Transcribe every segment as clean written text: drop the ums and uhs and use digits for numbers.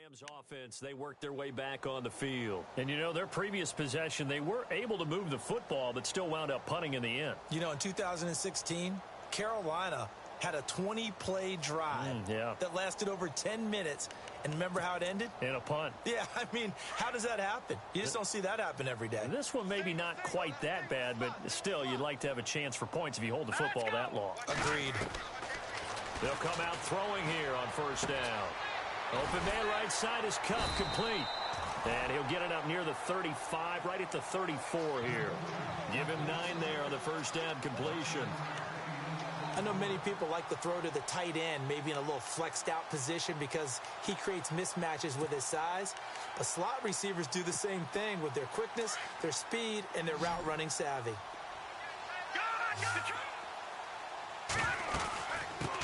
Rams offense, they worked their way back on the field. And, you know, their previous possession, they were able to move the football, but still wound up punting in the end. You know, in 2016, Carolina had a 20-play drive that lasted over 10 minutes. And remember how it ended? In a punt. Yeah, I mean, how does that happen? You just don't see that happen every day. This one maybe not quite that bad, but still, you'd like to have a chance for points if you hold the football that long. Agreed. They'll come out throwing here on first down. Open man right side is Cup, complete. And he'll get it up near the 35, right at the 34 here. Give him 9 there on the first down completion. I know many people like to throw to the tight end, maybe in a little flexed out position because he creates mismatches with his size. But slot receivers do the same thing with their quickness, their speed, and their route running savvy.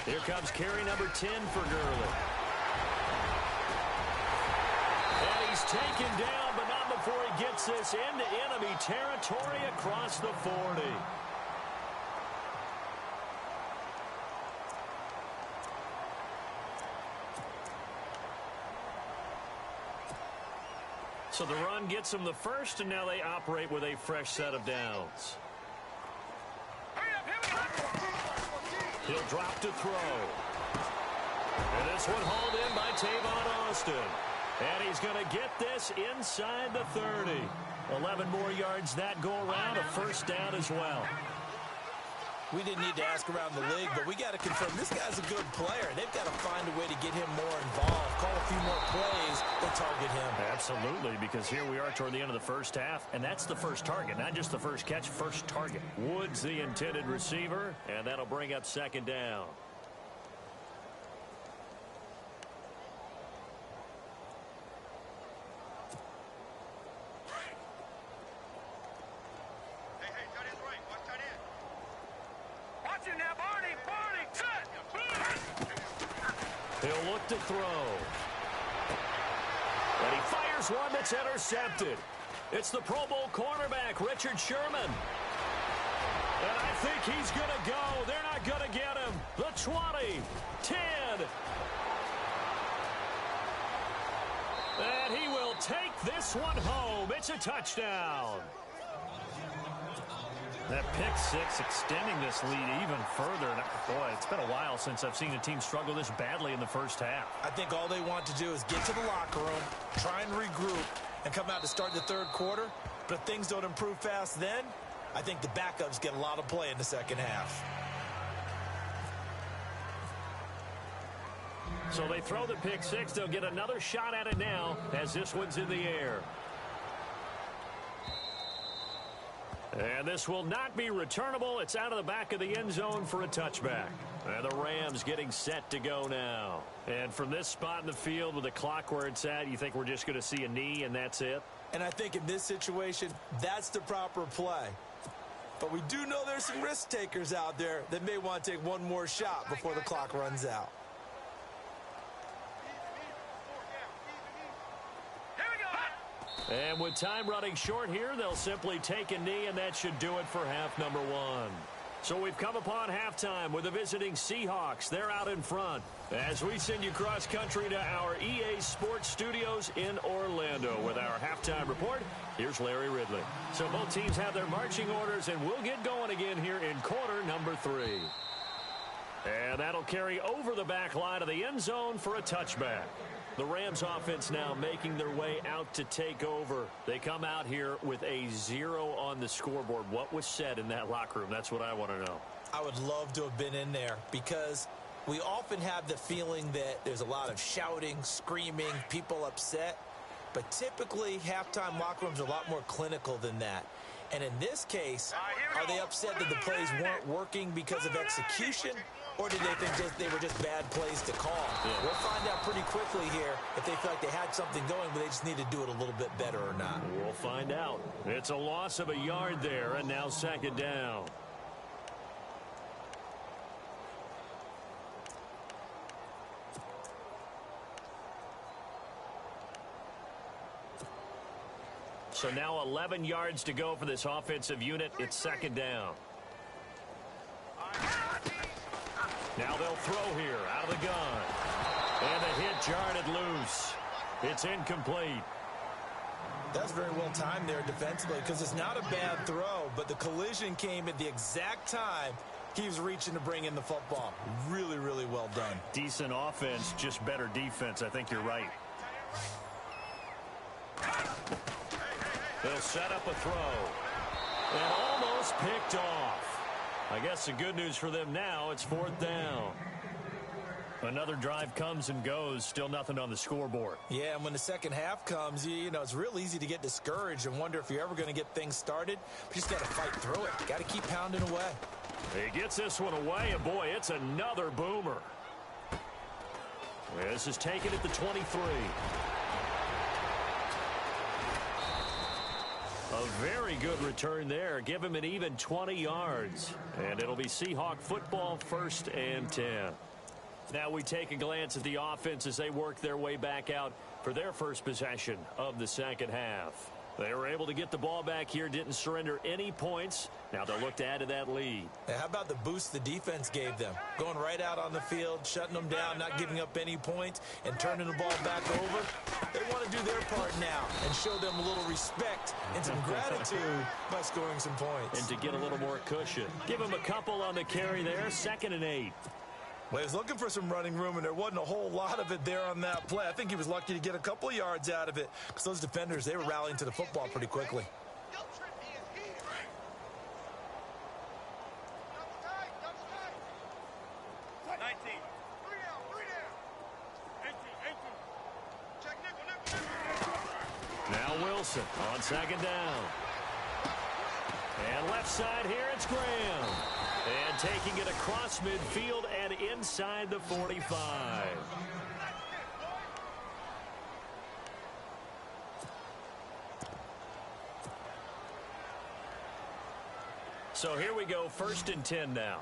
Here comes carry number 10 for Gurley. And he's taken down, but not before he gets this into enemy territory across the 40. So the run gets them the first, and now they operate with a fresh set of downs. He'll drop to throw. And this one hauled in by Tavon Austin. And he's going to get this inside the 30. 11 more yards that go around, a first down as well. We didn't need to ask around the league, but we got to confirm this guy's a good player. They've got to find a way to get him more involved, call a few more plays that target him. Absolutely, because here we are toward the end of the first half, and that's the first target, not just the first catch, first target. Woods the intended receiver, and that'll bring up second down. He'll look to throw. And he fires one that's intercepted. It's the Pro Bowl cornerback, Richard Sherman. And I think he's going to go. They're not going to get him. The 20, 10. And he will take this one home. It's a touchdown. That pick six extending this lead even further. Boy, it's been a while since I've seen a team struggle this badly in the first half. I think all they want to do is get to the locker room, try and regroup, and come out to start the third quarter. But if things don't improve fast then, I think the backups get a lot of play in the second half. So they throw the pick six. They'll get another shot at it now as this one's in the air. And this will not be returnable. It's out of the back of the end zone for a touchback. And the Rams getting set to go now. And from this spot in the field with the clock where it's at, you think we're just going to see a knee and that's it? And I think in this situation, that's the proper play. But we do know there's some risk takers out there that may want to take one more shot before the clock runs out. And with time running short here, they'll simply take a knee, and that should do it for half number one. So we've come upon halftime with the visiting Seahawks. They're out in front. As we send you cross country to our EA Sports Studios in Orlando with our halftime report, here's Larry Ridley. So both teams have their marching orders, and we'll get going again here in quarter number 3. And that'll carry over the back line of the end zone for a touchback. The Rams offense now making their way out to take over. They come out here with a 0 on the scoreboard. What was said in that locker room? That's what I want to know. I would love to have been in there because we often have the feeling that there's a lot of shouting, screaming, people upset. But typically, halftime locker rooms are a lot more clinical than that. And in this case, are they upset that the plays weren't working because of execution? Or did they think they were just bad plays to call? Yeah. We'll find out pretty quickly here if they feel like they had something going, but they just need to do it a little bit better or not. We'll find out. It's a loss of a yard there, and now second down. So now 11 yards to go for this offensive unit. It's second down. Now they'll throw here out of the gun. And the hit jarred it loose. It's incomplete. That's very well timed there defensively because it's not a bad throw, but the collision came at the exact time he was reaching to bring in the football. Really, really well done. Decent offense, just better defense. I think you're right. They'll set up a throw. And almost picked off. I guess the good news for them now, it's 4th down. Another drive comes and goes, still nothing on the scoreboard. Yeah, and when the second half comes, you know, it's real easy to get discouraged and wonder if you're ever going to get things started. But you just got to fight through it. Got to keep pounding away. He gets this one away, and boy, it's another boomer. This is taken at the 23. A very good return there. Give him an even 20 yards. And it'll be Seahawk football, 1st and 10. Now we take a glance at the offense as they work their way back out for their first possession of the second half. They were able to get the ball back here, didn't surrender any points. Now they'll look to add to that lead. Now, how about the boost the defense gave them? Going right out on the field, shutting them down, not giving up any points, and turning the ball back over. They want to do their part now and show them a little respect and some gratitude by scoring some points. And to get a little more cushion. Give them a couple on the carry there, 2nd and 8. Well, he was looking for some running room, and there wasn't a whole lot of it there on that play. I think he was lucky to get a couple of yards out of it because those defenders, they were rallying to the football pretty quickly. 19. Now Wilson on 2nd down. And left side here, it's Graham. And taking it across midfield and inside the 45. So here we go, 1st and 10 now.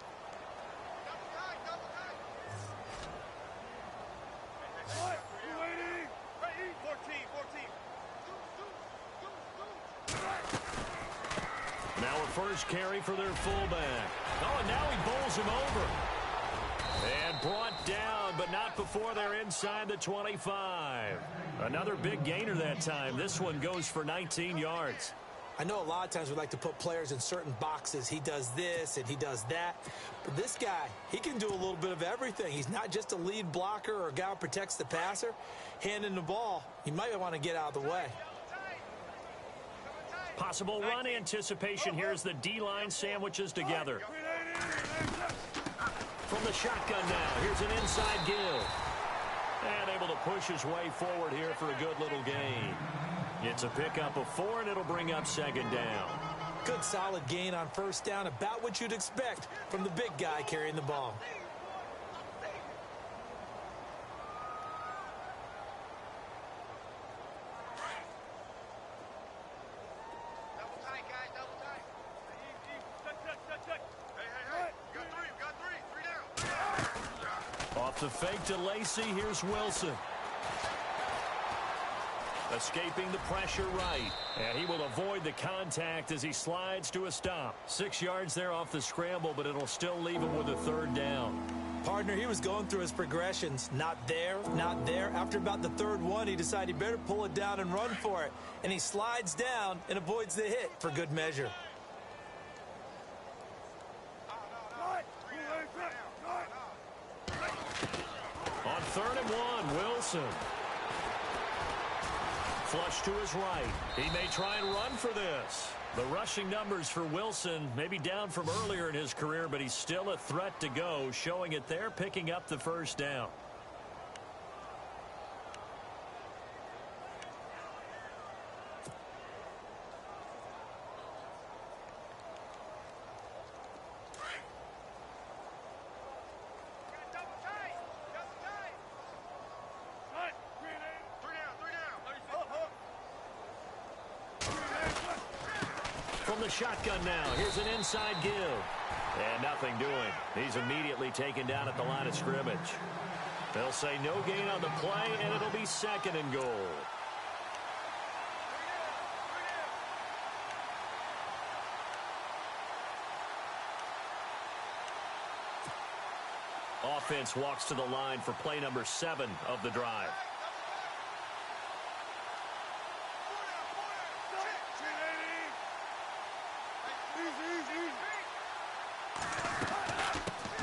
Now a first carry for their fullback. Oh, and now he bowls him over. And brought down, but not before they're inside the 25. Another big gainer that time. This one goes for 19 yards. I know a lot of times we like to put players in certain boxes. He does this and he does that. But this guy, he can do a little bit of everything. He's not just a lead blocker or a guy who protects the passer. Handing the ball, he might want to get out of the way. Possible run anticipation. Here's the D-line sandwiches together. From the shotgun now, here's an inside give. And able to push his way forward here for a good little gain. It's a pickup of 4, and it'll bring up 2nd down. Good solid gain on 1st down, about what you'd expect from the big guy carrying the ball. Off the fake to Lacey, here's Wilson. Escaping the pressure right. And he will avoid the contact as he slides to a stop. 6 yards there off the scramble, but it'll still leave him with a 3rd down. Partner, he was going through his progressions. Not there, not there. After about the 3rd one, he decided he better pull it down and run for it. And he slides down and avoids the hit for good measure. On 3rd and 1, Wilson. Flush to his right. He may try and run for this. The rushing numbers for Wilson may be down from earlier in his career, but he's still a threat to go, showing it there, picking up the 1st down. From the shotgun now, here's an inside give. And nothing doing. He's immediately taken down at the line of scrimmage. They'll say no gain on the play, and it'll be 2nd and goal. Offense walks to the line for play number 7 of the drive.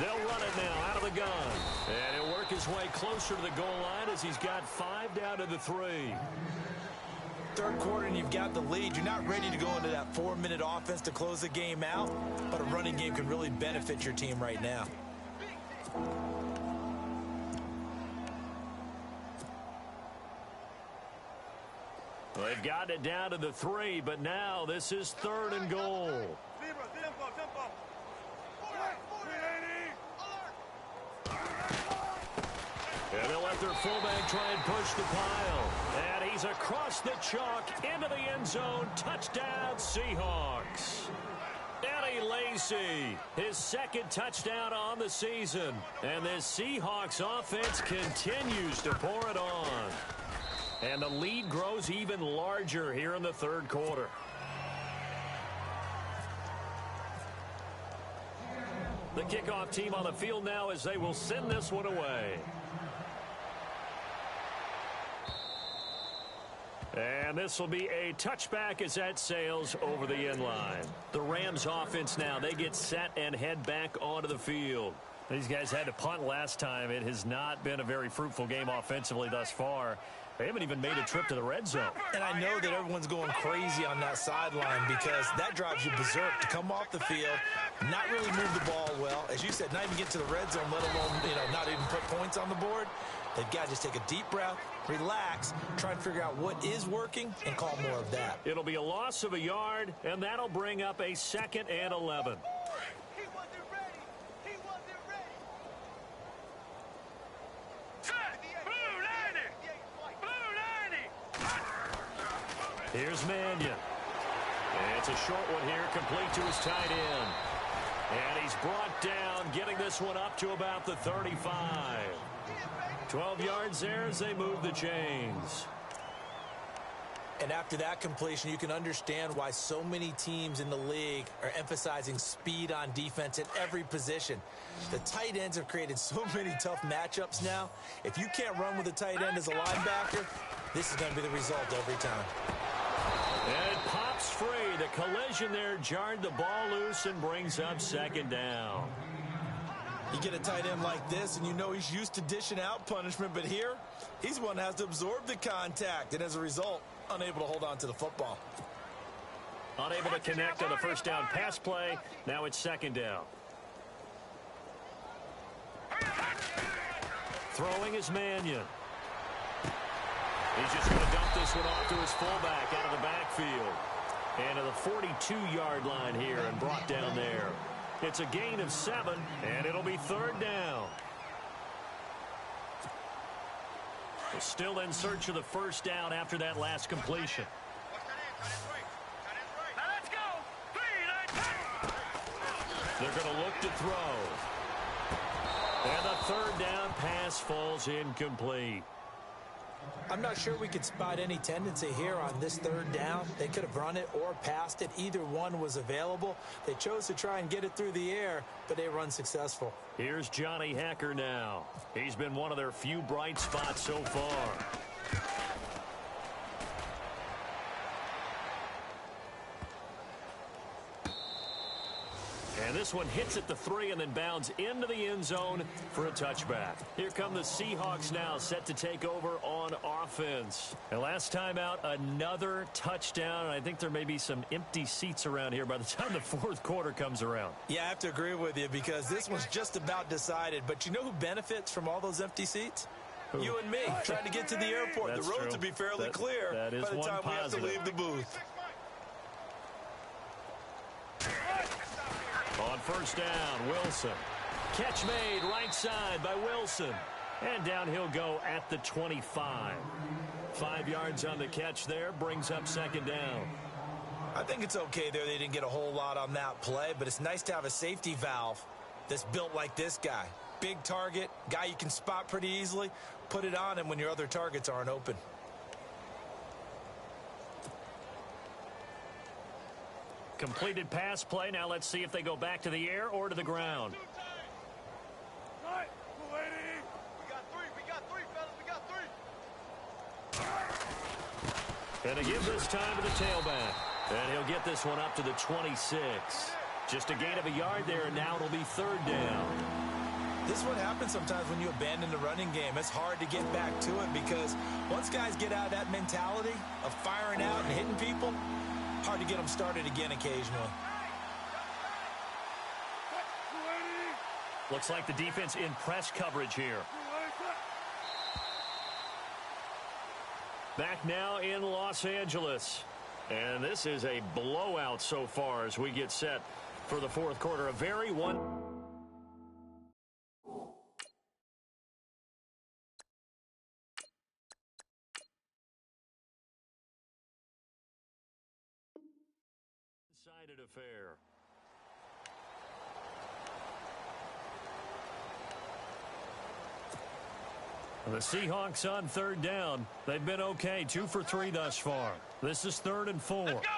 They'll run it now out of the gun. And he'll work his way closer to the goal line as he's got 5 down to the 3. Third quarter and you've got the lead. You're not ready to go into that 4-minute offense to close the game out, but a running game can really benefit your team right now. They've gotten it down to the 3, but now this is 3rd and goal. And they'll let their fullback try and push the pile. And he's across the chalk into the end zone. Touchdown, Seahawks. Eddie Lacy, his 2nd touchdown on the season. And this Seahawks offense continues to pour it on. And the lead grows even larger here in the 3rd quarter. The kickoff team on the field now as they will send this one away. And this will be a touchback as that sails over the end line. The Rams offense now, they get set and head back onto the field. These guys had to punt last time. It has not been a very fruitful game offensively thus far. They haven't even made a trip to the red zone. And I know that everyone's going crazy on that sideline because that drives you berserk to come off the field, not really move the ball well. As you said, not even get to the red zone, let alone, not even put points on the board. They've got to just take a deep breath, relax, try and figure out what is working, and call more of that. It'll be a loss of a yard, and that'll bring up a 2nd and 11. Here's Mannion. It's a short one here, complete to his tight end. And he's brought down, getting this one up to about the 35. 12 yards there as they move the chains. And after that completion, you can understand why so many teams in the league are emphasizing speed on defense at every position. The tight ends have created so many tough matchups now. If you can't run with a tight end as a linebacker, this is going to be the result every time. And it pops free. The collision there jarred the ball loose and brings up 2nd down. You get a tight end like this, and you know he's used to dishing out punishment, but here, he's one that has to absorb the contact, and as a result, unable to hold on to the football. Unable to connect on the 1st down pass play. Now it's 2nd down. Throwing is Mannion. He's just going to dump this one off to his fullback out of the backfield. And to the 42-yard line here and brought down there. It's a gain of 7, and it'll be 3rd down. We're still in search of the 1st down after that last completion. They're going to look to throw. And the 3rd down pass falls incomplete. I'm not sure we could spot any tendency here on this 3rd down. They could have run it or passed it. Either one was available. They chose to try and get it through the air, but they were unsuccessful. Here's Johnny Hacker now. He's been one of their few bright spots so far. And this one hits at the 3 and then bounds into the end zone for a touchback. Here come the Seahawks now, set to take over on offense. And last time out, another touchdown. And I think there may be some empty seats around here by the time the 4th quarter comes around. Yeah, I have to agree with you because this one's just about decided. But you know who benefits from all those empty seats? Who? You and me, trying to get to the airport. That's the roads true. will be fairly clear that is by the time we have to leave the booth. On 1st down, Wilson. Catch made right side by Wilson. And down he'll go at the 25. 5 yards on the catch there, brings up 2nd down. I think it's okay there. They didn't get a whole lot on that play, but it's nice to have a safety valve that's built like this guy. Big target, guy you can spot pretty easily. Put it on him when your other targets aren't open. Completed pass play. Now let's see if they go back to the air or to the ground. And a give this time to the tailback. And he'll get this one up to the 26. Just a gain of a yard there, and now it'll be 3rd down. This is what happens sometimes when you abandon the running game. It's hard to get back to it because once guys get out of that mentality of firing out and hitting people, hard to get them started again occasionally. Looks like the defense in press coverage here. Back now in Los Angeles. And this is a blowout so far as we get set for the fourth quarter. A very one. Sided affair. The Seahawks on third down. They've been okay, 2 for 3 thus far. This is 3rd and 4. Let's go.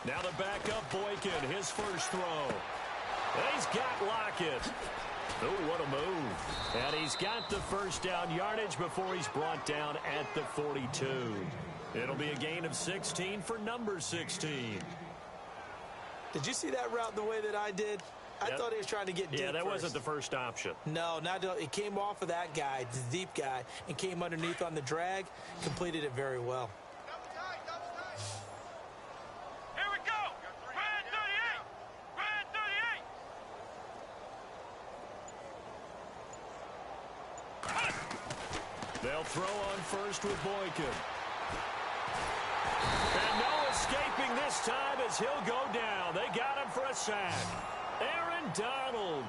Now the backup Boykin, his first throw. And he's got Lockett. Oh, what a move. And he's got the first down yardage before he's brought down at the 42. It'll be a gain of 16 for number 16. Did you see that route the way that I did? I thought he was trying to get deep. Yeah, that first. wasn't the first option. No, it came off of that guy, the deep guy, and came underneath on the drag, completed it very well. Here we go. Red 38. Red 38. They'll throw on first with Boykin. And no escaping this time as he'll go down. They got him for a sack. Aaron Donald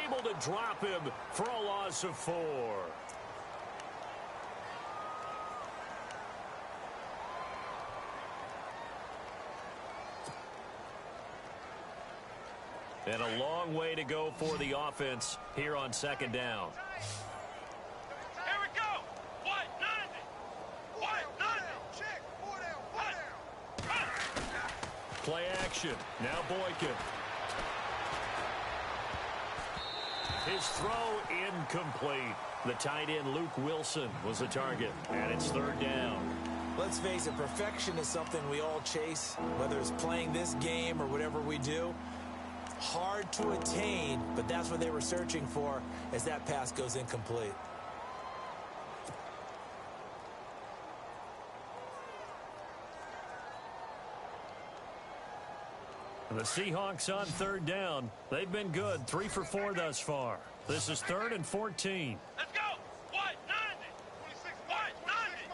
able to drop him for a loss of 4. And a long way to go for the offense here on second down. Here we go. What? Nothing. What? Nothing. Check. 4 down. Play action. Now Boykin. His throw incomplete. The tight end Luke Wilson was the target, and it's 3rd down. Let's face it, perfection is something we all chase, whether it's playing this game or whatever we do. Hard to attain, but that's what they were searching for as that pass goes incomplete. The Seahawks on 3rd down. They've been good, 3 for 4 thus far. This is 3rd and 14. Let's go. What? Nothing. 26. What? Nothing.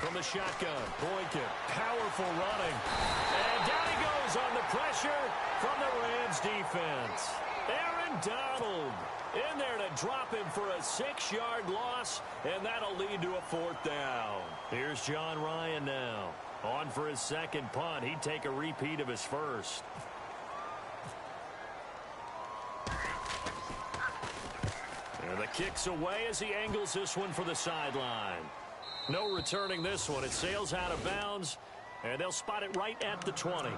From the shotgun, Boykin, powerful running. And down he goes on the pressure from the Rams defense. Aaron Donald in there to drop him for a 6-yard loss, and that'll lead to a 4th down. Here's John Ryan now. On for his second punt. He'd take a repeat of his first. And the kick's away as he angles this one for the sideline. No returning this one. It sails out of bounds, and they'll spot it right at the 20.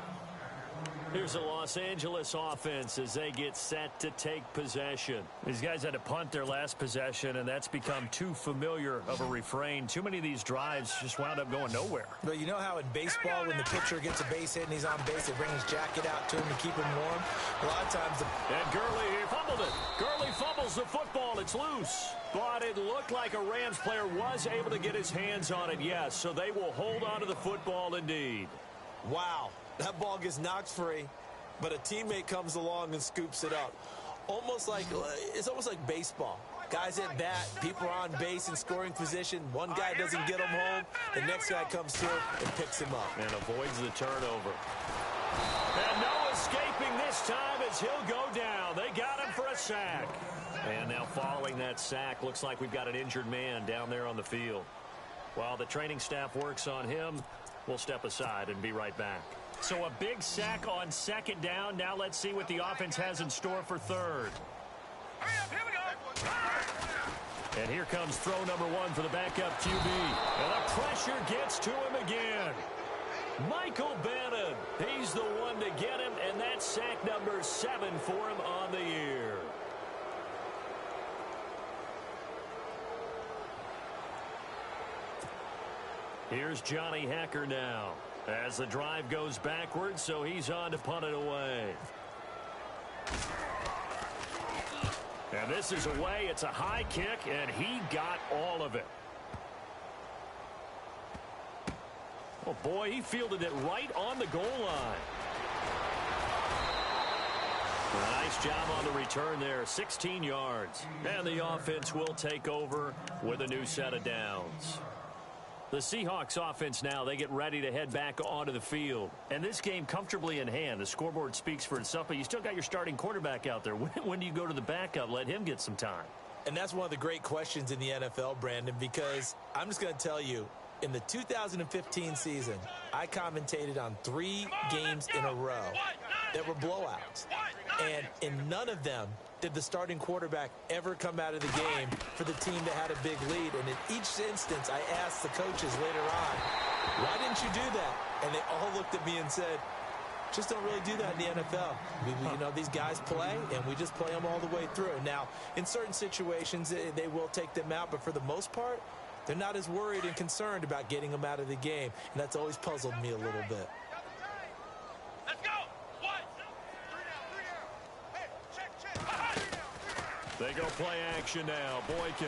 Here's the Los Angeles offense as they get set to take possession. These guys had to punt their last possession, and that's become too familiar of a refrain. Too many of these drives just wound up going nowhere. But you know how in baseball, when the pitcher gets a base hit and he's on base, they bring his jacket out to him to keep him warm? A lot of times And Gurley here fumbled it. Gurley fumbles the football. It's loose. But it looked like a Rams player was able to get his hands on it, yes. So they will hold on to the football indeed. Wow, that ball gets knocked free, but a teammate comes along and scoops it up. It's almost like baseball. Guys at bat, people are on base in scoring position. One guy doesn't get him home, the next guy comes through and picks him up. And avoids the turnover. And no escaping this time as he'll go down. They got him for a sack. And now following that sack, looks like we've got an injured man down there on the field. While the training staff works on him, we'll step aside and be right back. So a big sack on second down. Now let's see what the offense has in store for third. Hurry up. Here we go. And here comes throw number 1 for the backup QB. And the pressure gets to him again. Michael Bannon. He's the one to get him, and that's sack number 7 for him on the year. Here's Johnny Hacker now. As the drive goes backwards, so he's on to punt it away. And this is away. It's a high kick, and he got all of it. Oh, boy, he fielded it right on the goal line. A nice job on the return there, 16 yards. And the offense will take over with a new set of downs. The Seahawks offense now, they get ready to head back onto the field. And this game comfortably in hand. The scoreboard speaks for itself, but you still got your starting quarterback out there. When do you go to the backup? Let him get some time. And that's one of the great questions in the NFL, Brandon, because I'm just going to tell you, in the 2015 season, I commentated on 3 games in a row that were blowouts. And in none of them did the starting quarterback ever come out of the game for the team that had a big lead. And in each instance, I asked the coaches later on, why didn't you do that? And they all looked at me and said, just don't really do that in the NFL. You know, these guys play, and we just play them all the way through. Now, in certain situations, they will take them out, but for the most part, they're not as worried and concerned about getting them out of the game, and that's always puzzled me a little bit. Let's go. They go play action now. Boykin.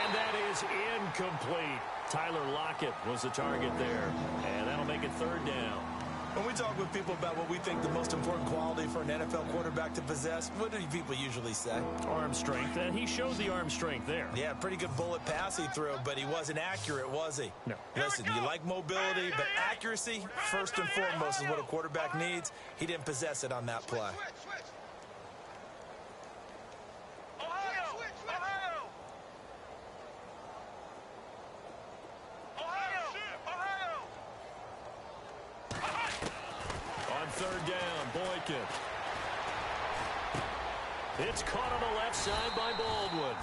And that is incomplete. Tyler Lockett was the target there, and that'll make it 3rd down. When we talk with people about what we think the most important quality for an NFL quarterback to possess, what do people usually say? Arm strength, and he showed the arm strength there. Yeah, pretty good bullet pass he threw, but he wasn't accurate, was he? No. Listen, you like mobility, but accuracy, first and foremost, is what a quarterback needs. He didn't possess it on that play. On 3rd down, Boykin. It's caught on the left side by Baldwin.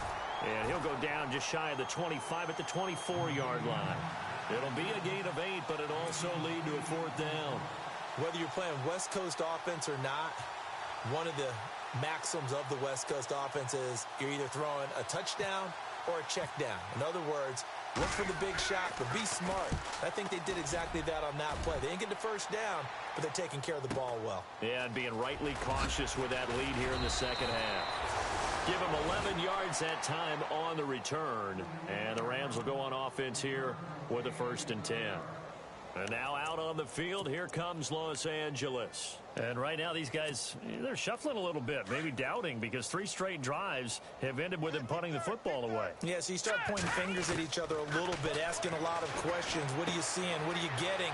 And he'll go down just shy of the 25 at the 24-yard line. It'll be a gain of 8, but it'll also lead to a 4th down. Whether you're playing West Coast offense or not, one of the maxims of the West Coast offense is you're either throwing a touchdown or a check down. In other words, look for the big shot, but be smart. I think they did exactly that on that play. They didn't get the first down, but they're taking care of the ball well. Yeah, and being rightly cautious with that lead here in the second half. Give them 11 yards that time on the return. And the Rams will go on offense here with a 1st and 10. And now out on the field, here comes Los Angeles. And right now, these guys, they're shuffling a little bit, maybe doubting, because 3 straight drives have ended with them punting the football away. Yeah, so you start pointing fingers at each other a little bit, asking a lot of questions. What are you seeing? What are you getting?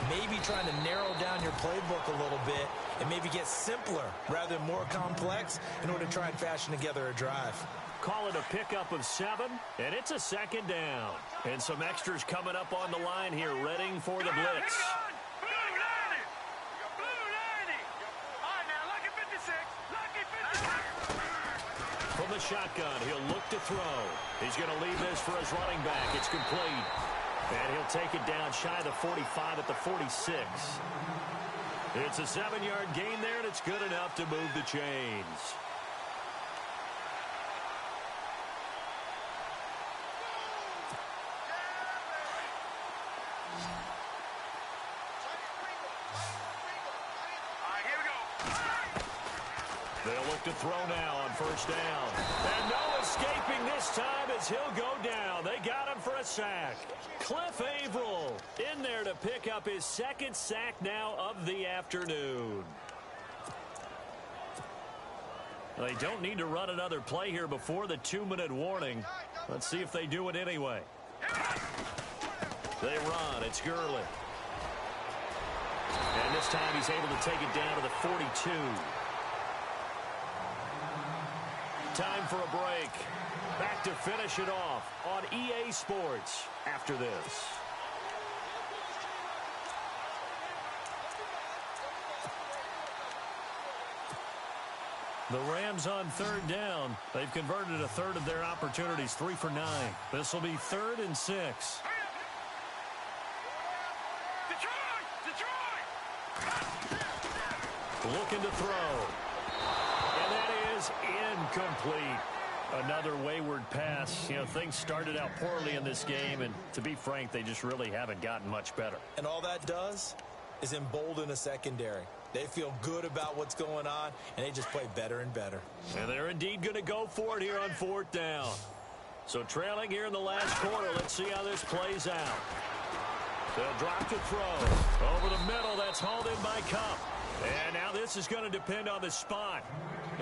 Maybe trying to narrow down your playbook a little bit and maybe get simpler rather than more complex in order to try and fashion together a drive. Call it a pickup of 7, and it's a 2nd down. And some extras coming up on the line here, ready for the blitz. From the shotgun, he'll look to throw. He's going to leave this for his running back. It's complete. And he'll take it down shy of the 45 at the 46. It's a 7-yard gain there, and it's good enough to move the chains. They'll look to throw now on 1st down. And no escaping this time as he'll go down. They got him for a sack. Cliff Averill in there to pick up his 2nd sack now of the afternoon. They don't need to run another play here before the 2-minute warning. Let's see if they do it anyway. They run. It's Gurley. And this time he's able to take it down to the 42. Time for a break. Back to finish it off on EA Sports after this. The Rams on 3rd down. They've converted a 1/3 of their opportunities, 3 for 9. This will be 3rd and 6. Looking to throw. And that is incomplete. Another wayward pass. You know, things started out poorly in this game, and to be frank, they just really haven't gotten much better. And all that does is embolden a secondary. They feel good about what's going on, and they just play better and better. And they're indeed going to go for it here on 4th down. So trailing here in the last quarter, let's see how this plays out. They'll drop to throw. Over the middle, that's hauled in by Cup. And now this is going to depend on the spot.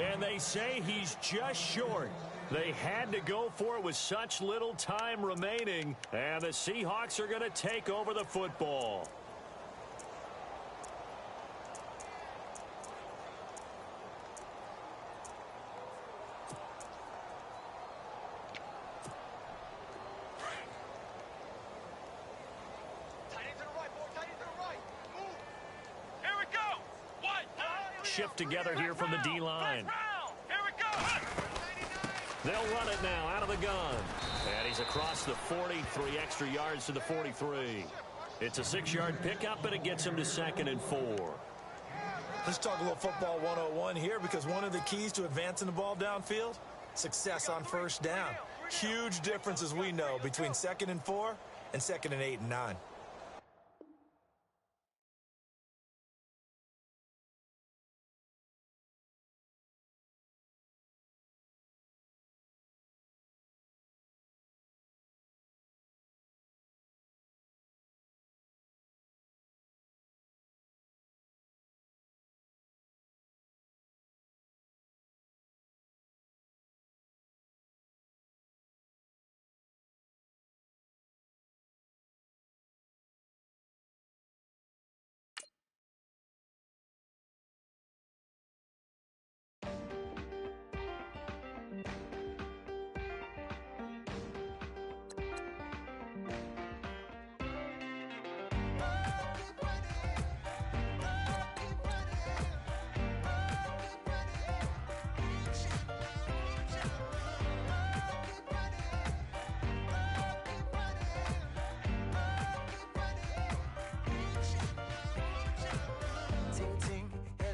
And they say he's just short. They had to go for it with such little time remaining. And the Seahawks are going to take over the football. Shift together here from the D-line. Here we go. They'll run it now out of the gun. And he's across the 40, 3 extra yards to the 43. It's a 6-yard pickup, and it gets him to 2nd and 4. Let's talk a little football 101 here, because one of the keys to advancing the ball downfield, success on 1st down. Huge difference, as we know, between 2nd and 4 and 2nd and 8 and 9.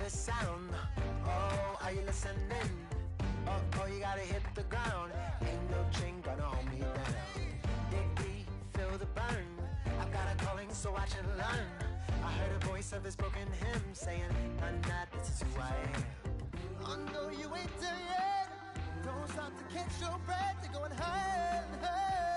Sound. Oh, are you listening? Oh, you gotta hit the ground. Ain't no chain gonna hold me down. Dig deep, feel the burn. I've got a calling, so watch and learn. I heard a voice of his broken hymn saying, "Nah, this is who I am." I know you ain't there yet. Don't stop to catch your breath. You're going higher and higher.